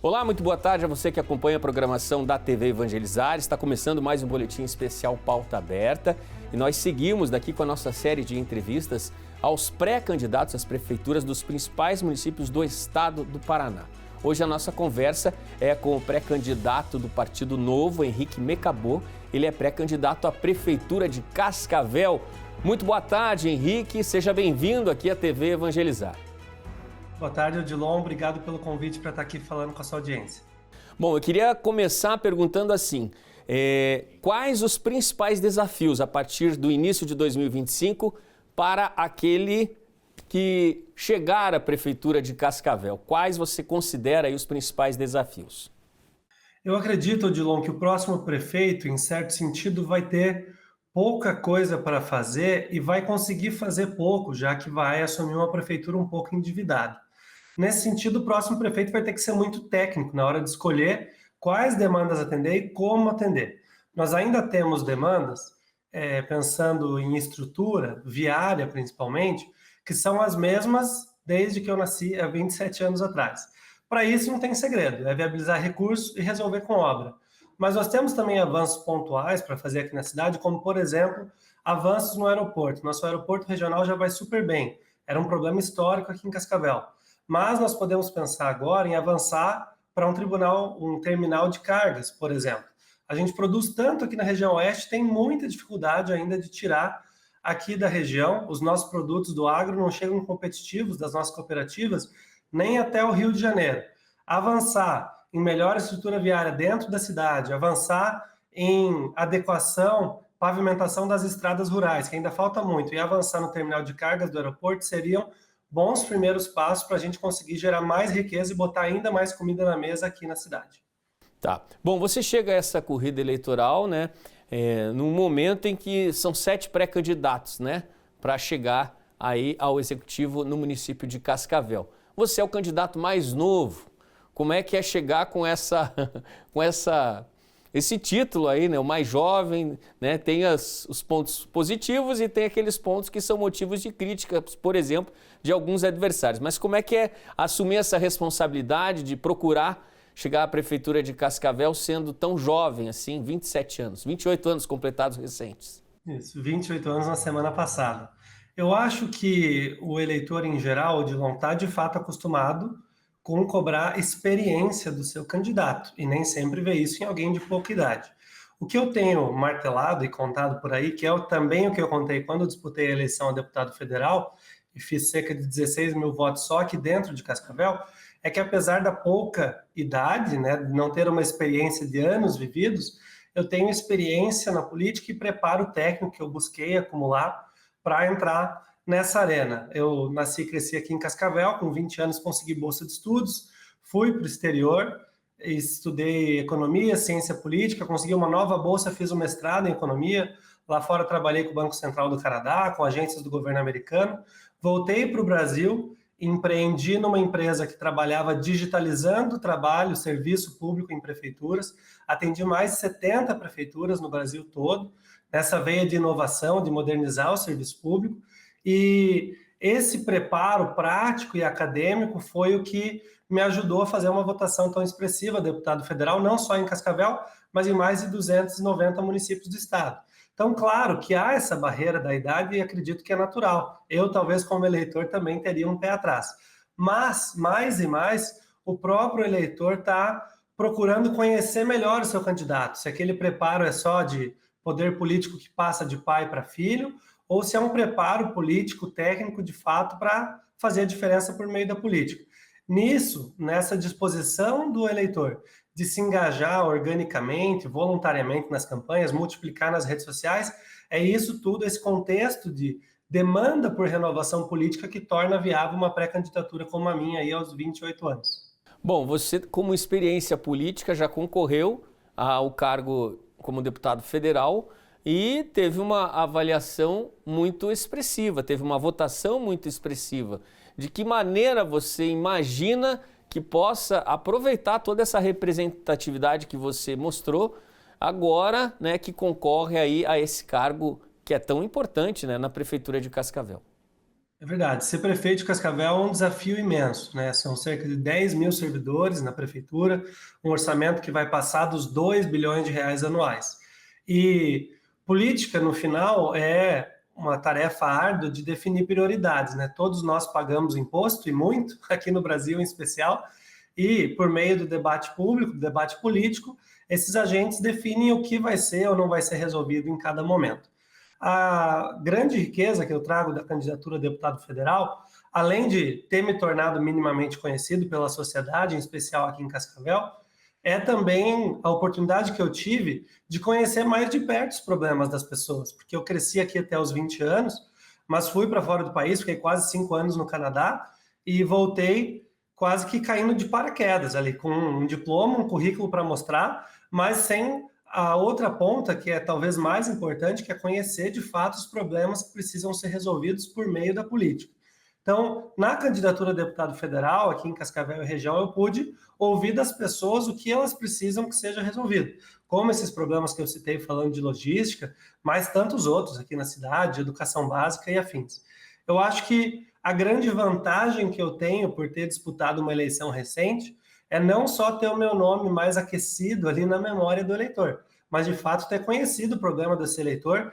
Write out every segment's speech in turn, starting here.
Olá, muito boa tarde a você que acompanha a programação da TV Evangelizar. Está começando mais um boletim especial Pauta Aberta e nós seguimos daqui com a nossa série de entrevistas aos pré-candidatos às prefeituras dos principais municípios do estado do Paraná. Hoje a nossa conversa é com o pré-candidato do Partido Novo, Henrique Mecabô. Ele é pré-candidato à Prefeitura de Cascavel. Muito boa tarde, Henrique. Seja bem-vindo aqui à TV Evangelizar. Boa tarde, Odilon. Obrigado pelo convite para estar aqui falando com a sua audiência. Bom, eu queria começar perguntando assim, quais os principais desafios a partir do início de 2025 para aquele que chegar à Prefeitura de Cascavel? Quais você considera aí os principais desafios? Eu acredito, Odilon, que o próximo prefeito, em certo sentido, vai ter pouca coisa para fazer e vai conseguir fazer pouco, já que vai assumir uma prefeitura um pouco endividada. Nesse sentido, o próximo prefeito vai ter que ser muito técnico na hora de escolher quais demandas atender e como atender. Nós ainda temos demandas, pensando em estrutura, viária principalmente, que são as mesmas desde que eu nasci há 27 anos atrás. Para isso não tem segredo, é viabilizar recursos e resolver com obra. Mas nós temos também avanços pontuais para fazer aqui na cidade, como, por exemplo, avanços no aeroporto. Nosso aeroporto regional já vai super bem, era um problema histórico aqui em Cascavel. Mas nós podemos pensar agora em avançar para um terminal de cargas, por exemplo. A gente produz tanto aqui na região oeste, tem muita dificuldade ainda de tirar aqui da região. Os nossos produtos do agro não chegam competitivos das nossas cooperativas nem até o Rio de Janeiro. Avançar em melhor estrutura viária dentro da cidade, avançar em adequação, pavimentação das estradas rurais, que ainda falta muito, e avançar no terminal de cargas do aeroporto seriam bons primeiros passos para a gente conseguir gerar mais riqueza e botar ainda mais comida na mesa aqui na cidade. Tá. Bom, você chega a essa corrida eleitoral, né, num momento em que são 7 pré-candidatos, né, para chegar aí ao executivo no município de Cascavel. Você é o candidato mais novo. Como é que é chegar com esse título aí, né, o mais jovem, né, tem os pontos positivos e tem aqueles pontos que são motivos de crítica, por exemplo, de alguns adversários. Mas como é que é assumir essa responsabilidade de procurar chegar à Prefeitura de Cascavel sendo tão jovem assim, 27 anos, 28 anos completados recentes? Isso, 28 anos na semana passada. Eu acho que o eleitor em geral, Odilon, está de fato acostumado com cobrar experiência do seu candidato, e nem sempre vê isso em alguém de pouca idade. O que eu tenho martelado e contado por aí, que é também o que eu contei quando eu disputei a eleição a deputado federal, e fiz cerca de 16 mil votos só aqui dentro de Cascavel, é que apesar da pouca idade, né, de não ter uma experiência de anos vividos, eu tenho experiência na política e preparo técnico que eu busquei acumular para entrar nessa arena. Eu nasci e cresci aqui em Cascavel, com 20 anos consegui bolsa de estudos, fui para o exterior, estudei economia, ciência política, consegui uma nova bolsa, fiz um mestrado em economia, lá fora trabalhei com o Banco Central do Canadá, com agências do governo americano, voltei para o Brasil, empreendi numa empresa que trabalhava digitalizando trabalho, serviço público em prefeituras, atendi mais de 70 prefeituras no Brasil todo, nessa veia de inovação, de modernizar o serviço público, e esse preparo prático e acadêmico foi o que me ajudou a fazer uma votação tão expressiva, deputado federal, não só em Cascavel, mas em mais de 290 municípios do estado. Então, claro que há essa barreira da idade e acredito que é natural. Eu, talvez, como eleitor, também teria um pé atrás. Mas, mais e mais, o próprio eleitor está procurando conhecer melhor o seu candidato. Se aquele preparo é só de poder político que passa de pai para filho, ou se é um preparo político, técnico, de fato, para fazer a diferença por meio da política. Nisso, nessa disposição do eleitor de se engajar organicamente, voluntariamente nas campanhas, multiplicar nas redes sociais, é isso tudo, esse contexto de demanda por renovação política que torna viável uma pré-candidatura como a minha aí aos 28 anos. Bom, você, como experiência política, já concorreu ao cargo como deputado federal e teve uma avaliação muito expressiva, teve uma votação muito expressiva. De que maneira você imagina que possa aproveitar toda essa representatividade que você mostrou agora, né, que concorre aí a esse cargo que é tão importante, né, na Prefeitura de Cascavel? É verdade. Ser prefeito de Cascavel é um desafio imenso, né? São cerca de 10 mil servidores na prefeitura, um orçamento que vai passar dos 2 bilhões de reais anuais. E política, no final, é uma tarefa árdua de definir prioridades, né? Todos nós pagamos imposto, e muito, aqui no Brasil em especial, e por meio do debate público, do debate político, esses agentes definem o que vai ser ou não vai ser resolvido em cada momento. A grande riqueza que eu trago da candidatura a deputado federal, além de ter me tornado minimamente conhecido pela sociedade, em especial aqui em Cascavel, é também a oportunidade que eu tive de conhecer mais de perto os problemas das pessoas, porque eu cresci aqui até os 20 anos, mas fui para fora do país, fiquei quase 5 anos no Canadá e voltei quase que caindo de paraquedas ali, com um diploma, um currículo para mostrar, mas sem a outra ponta, que é talvez mais importante, que é conhecer de fato os problemas que precisam ser resolvidos por meio da política. Então, na candidatura a deputado federal, aqui em Cascavel e região, eu pude ouvir das pessoas o que elas precisam que seja resolvido. Como esses problemas que eu citei falando de logística, mas tantos outros aqui na cidade, educação básica e afins. Eu acho que a grande vantagem que eu tenho por ter disputado uma eleição recente é não só ter o meu nome mais aquecido ali na memória do eleitor, mas de fato ter conhecido o problema desse eleitor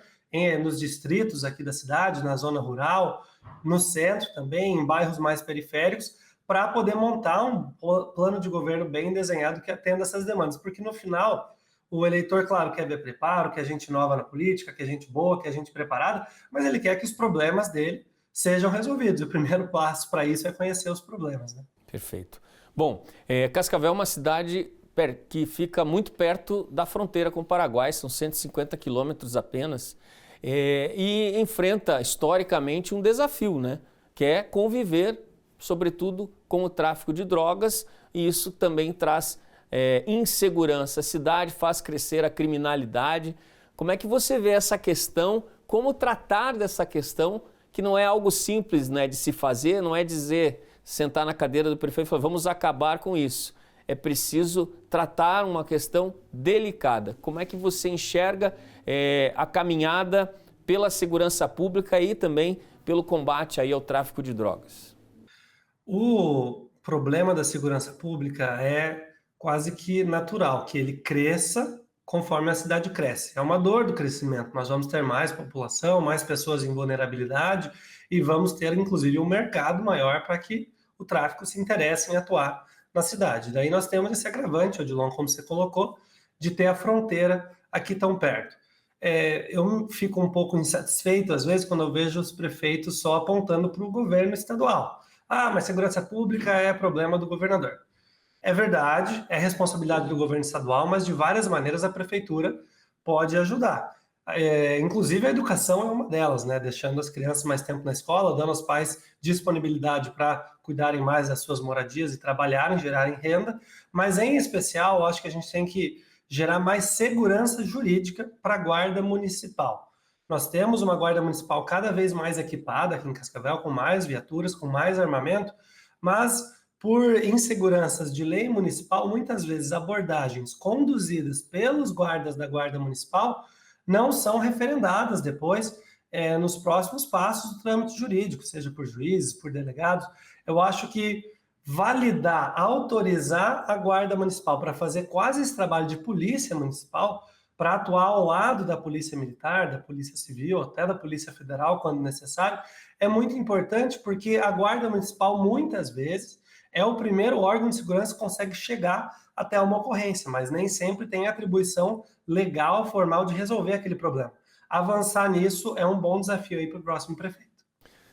nos distritos aqui da cidade, na zona rural, no centro também, em bairros mais periféricos, para poder montar um plano de governo bem desenhado que atenda essas demandas. Porque no final, o eleitor, claro, quer ver preparo, quer gente nova na política, quer gente boa, quer gente preparada, mas ele quer que os problemas dele sejam resolvidos. O primeiro passo para isso é conhecer os problemas, né? Perfeito. Bom, Cascavel é uma cidade que fica muito perto da fronteira com o Paraguai, são 150 quilômetros apenas, e enfrenta historicamente um desafio, né? Que é conviver, sobretudo, com o tráfico de drogas, e isso também traz insegurança. A cidade faz crescer a criminalidade. Como é que você vê essa questão? Como tratar dessa questão, que não é algo simples, né, de se fazer, não é dizer, sentar na cadeira do prefeito e falar, vamos acabar com isso. É preciso tratar uma questão delicada. Como é que você enxerga a caminhada pela segurança pública e também pelo combate aí ao tráfico de drogas? O problema da segurança pública é quase que natural, que ele cresça conforme a cidade cresce. É uma dor do crescimento. Nós vamos ter mais população, mais pessoas em vulnerabilidade e vamos ter, inclusive, um mercado maior para que o tráfico se interesse em atuar na cidade. Daí nós temos esse agravante, Odilon, como você colocou, de ter a fronteira aqui tão perto. Eu fico um pouco insatisfeito, às vezes, quando eu vejo os prefeitos só apontando para o governo estadual. Ah, mas segurança pública é problema do governador. É verdade, é responsabilidade do governo estadual, mas de várias maneiras a prefeitura pode ajudar. Inclusive a educação é uma delas, né? Deixando as crianças mais tempo na escola, dando aos pais disponibilidade para cuidarem mais das suas moradias e trabalharem, gerarem renda, mas em especial, eu acho que a gente tem que gerar mais segurança jurídica para a guarda municipal. Nós temos uma guarda municipal cada vez mais equipada aqui em Cascavel, com mais viaturas, com mais armamento, mas por inseguranças de lei municipal, muitas vezes abordagens conduzidas pelos guardas da Guarda Municipal não são referendadas depois nos próximos passos do trâmite jurídico, seja por juízes, por delegados. Eu acho que validar, autorizar a Guarda Municipal para fazer quase esse trabalho de polícia municipal, para atuar ao lado da Polícia Militar, da Polícia Civil, até da Polícia Federal, quando necessário, é muito importante porque a Guarda Municipal, muitas vezes, é o primeiro órgão de segurança que consegue chegar até uma ocorrência, mas nem sempre tem atribuição legal, formal de resolver aquele problema. Avançar nisso é um bom desafio aí para o próximo prefeito.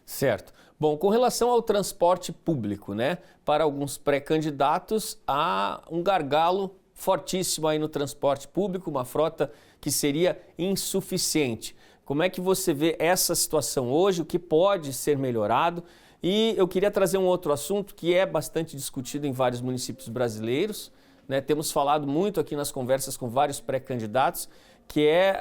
Certo. Bom, com relação ao transporte público, né? Para alguns pré-candidatos, há um gargalo fortíssimo aí no transporte público, uma frota que seria insuficiente. Como é que você vê essa situação hoje, o que pode ser melhorado? E eu queria trazer um outro assunto que é bastante discutido em vários municípios brasileiros, né? Temos falado muito aqui nas conversas com vários pré-candidatos, que é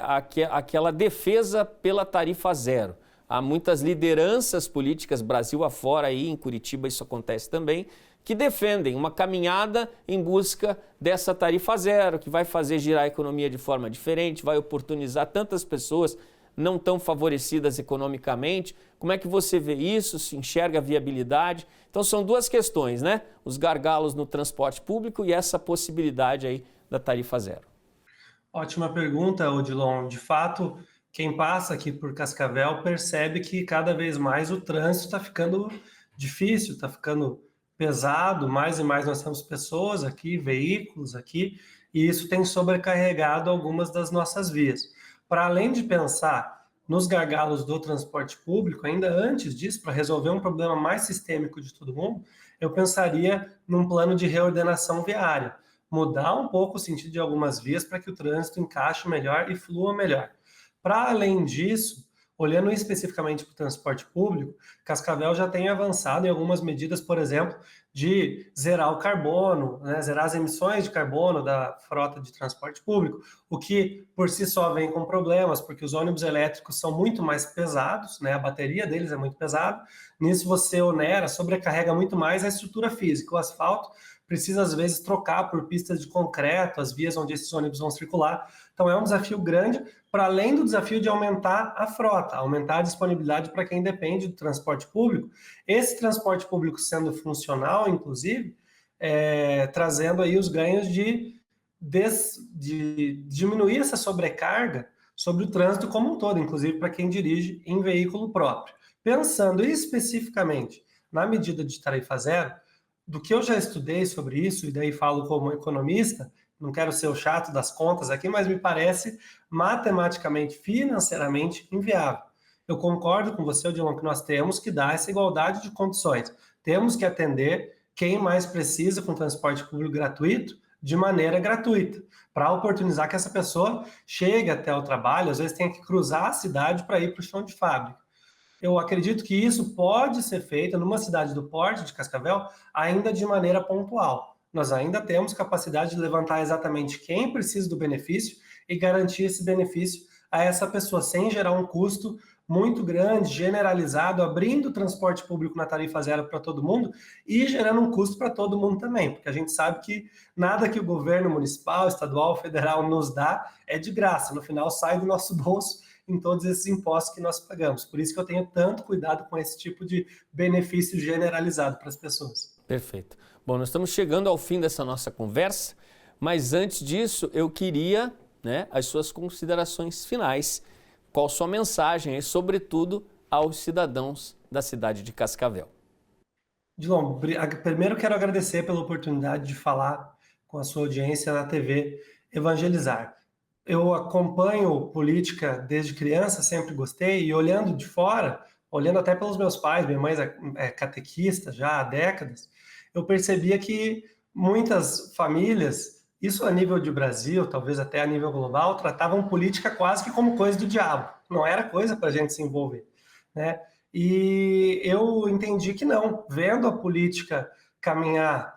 aquela defesa pela tarifa zero. Há muitas lideranças políticas Brasil afora, aí em Curitiba isso acontece também, que defendem uma caminhada em busca dessa tarifa zero, que vai fazer girar a economia de forma diferente, vai oportunizar tantas pessoas não tão favorecidas economicamente. Como é que você vê isso? Se enxerga a viabilidade? Então são duas questões, né? Os gargalos no transporte público e essa possibilidade aí da tarifa zero. Ótima pergunta, Odilon. De fato, quem passa aqui por Cascavel percebe que cada vez mais o trânsito está ficando difícil, está ficando pesado, mais e mais nós temos pessoas aqui, veículos aqui, e isso tem sobrecarregado algumas das nossas vias. Para além de pensar nos gargalos do transporte público, ainda antes disso, para resolver um problema mais sistêmico de todo mundo, eu pensaria num plano de reordenação viária, mudar um pouco o sentido de algumas vias para que o trânsito encaixe melhor e flua melhor. Para além disso, olhando especificamente para o transporte público, Cascavel já tem avançado em algumas medidas, por exemplo, de zerar o carbono, né, zerar as emissões de carbono da frota de transporte público, o que por si só vem com problemas, porque os ônibus elétricos são muito mais pesados, né, a bateria deles é muito pesada, nisso você onera, sobrecarrega muito mais a estrutura física, o asfalto precisa às vezes trocar por pistas de concreto, as vias onde esses ônibus vão circular, então é um desafio grande, para além do desafio de aumentar a frota, aumentar a disponibilidade para quem depende do transporte público, esse transporte público sendo funcional, inclusive, trazendo aí os ganhos de diminuir essa sobrecarga sobre o trânsito como um todo, inclusive para quem dirige em veículo próprio. Pensando especificamente na medida de tarifa zero, do que eu já estudei sobre isso, e daí falo como economista, não quero ser o chato das contas aqui, mas me parece matematicamente, financeiramente inviável. Eu concordo com você, Odilon, que nós temos que dar essa igualdade de condições. Temos que atender quem mais precisa com transporte público gratuito de maneira gratuita, para oportunizar que essa pessoa chegue até o trabalho, às vezes tem que cruzar a cidade para ir para o chão de fábrica. Eu acredito que isso pode ser feito numa cidade do porte de Cascavel ainda de maneira pontual. Nós ainda temos capacidade de levantar exatamente quem precisa do benefício e garantir esse benefício a essa pessoa, sem gerar um custo muito grande, generalizado, abrindo o transporte público na tarifa zero para todo mundo e gerando um custo para todo mundo também, porque a gente sabe que nada que o governo municipal, estadual, federal nos dá é de graça, no final sai do nosso bolso em todos esses impostos que nós pagamos. Por isso que eu tenho tanto cuidado com esse tipo de benefício generalizado para as pessoas. Perfeito. Bom, nós estamos chegando ao fim dessa nossa conversa, mas antes disso eu queria, as suas considerações finais. Qual sua mensagem aí, sobretudo aos cidadãos da cidade de Cascavel? Dilon, primeiro quero agradecer pela oportunidade de falar com a sua audiência na TV Evangelizar. Eu acompanho política desde criança, sempre gostei, e olhando de fora, olhando até pelos meus pais, minha mãe é catequista já há décadas, eu percebia que muitas famílias, isso a nível de Brasil, talvez até a nível global, tratavam política quase que como coisa do diabo, não era coisa para a gente se envolver, né? E eu entendi que não, vendo a política caminhar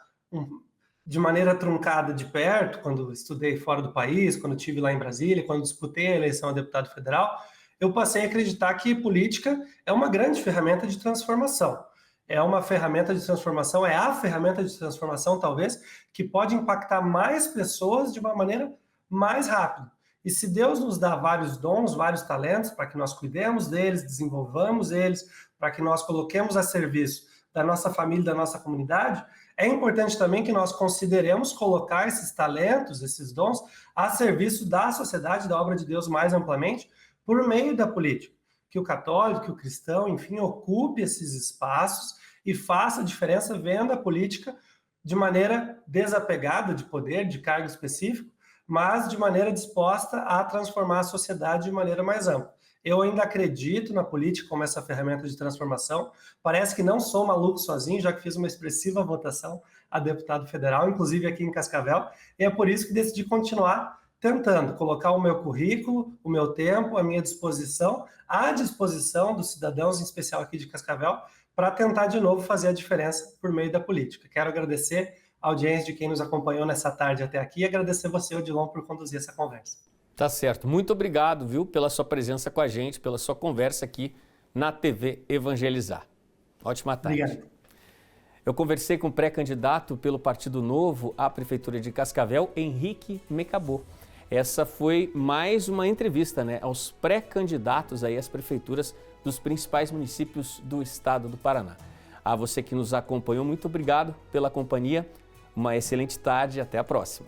de maneira truncada de perto, quando estudei fora do país, quando estive lá em Brasília, quando disputei a eleição a deputado federal, eu passei a acreditar que política é uma grande ferramenta de transformação. É uma ferramenta de transformação, é a ferramenta de transformação, talvez, que pode impactar mais pessoas de uma maneira mais rápida. E se Deus nos dá vários dons, vários talentos, para que nós cuidemos deles, desenvolvamos eles, para que nós coloquemos a serviço da nossa família, da nossa comunidade, é importante também que nós consideremos colocar esses talentos, esses dons, a serviço da sociedade, da obra de Deus mais amplamente, por meio da política. Que o católico, que o cristão, enfim, ocupe esses espaços e faça a diferença vendo a política de maneira desapegada de poder, de cargo específico, mas de maneira disposta a transformar a sociedade de maneira mais ampla. Eu ainda acredito na política como essa ferramenta de transformação. Parece que não sou maluco sozinho, já que fiz uma expressiva votação a deputado federal, inclusive aqui em Cascavel, e é por isso que decidi continuar tentando colocar o meu currículo, o meu tempo, a minha disposição, à disposição dos cidadãos, em especial aqui de Cascavel, para tentar de novo fazer a diferença por meio da política. Quero agradecer a audiência de quem nos acompanhou nessa tarde até aqui e agradecer você, Odilon, por conduzir essa conversa. Tá certo. Muito obrigado, viu, pela sua presença com a gente, pela sua conversa aqui na TV Evangelizar. Ótima tarde. Obrigado. Eu conversei com o pré-candidato pelo Partido Novo à Prefeitura de Cascavel, Henrique Mecabô. essa foi mais uma entrevista, né, aos pré-candidatos aí às prefeituras dos principais municípios do estado do Paraná. A você que nos acompanhou, muito obrigado pela companhia, uma excelente tarde e até a próxima.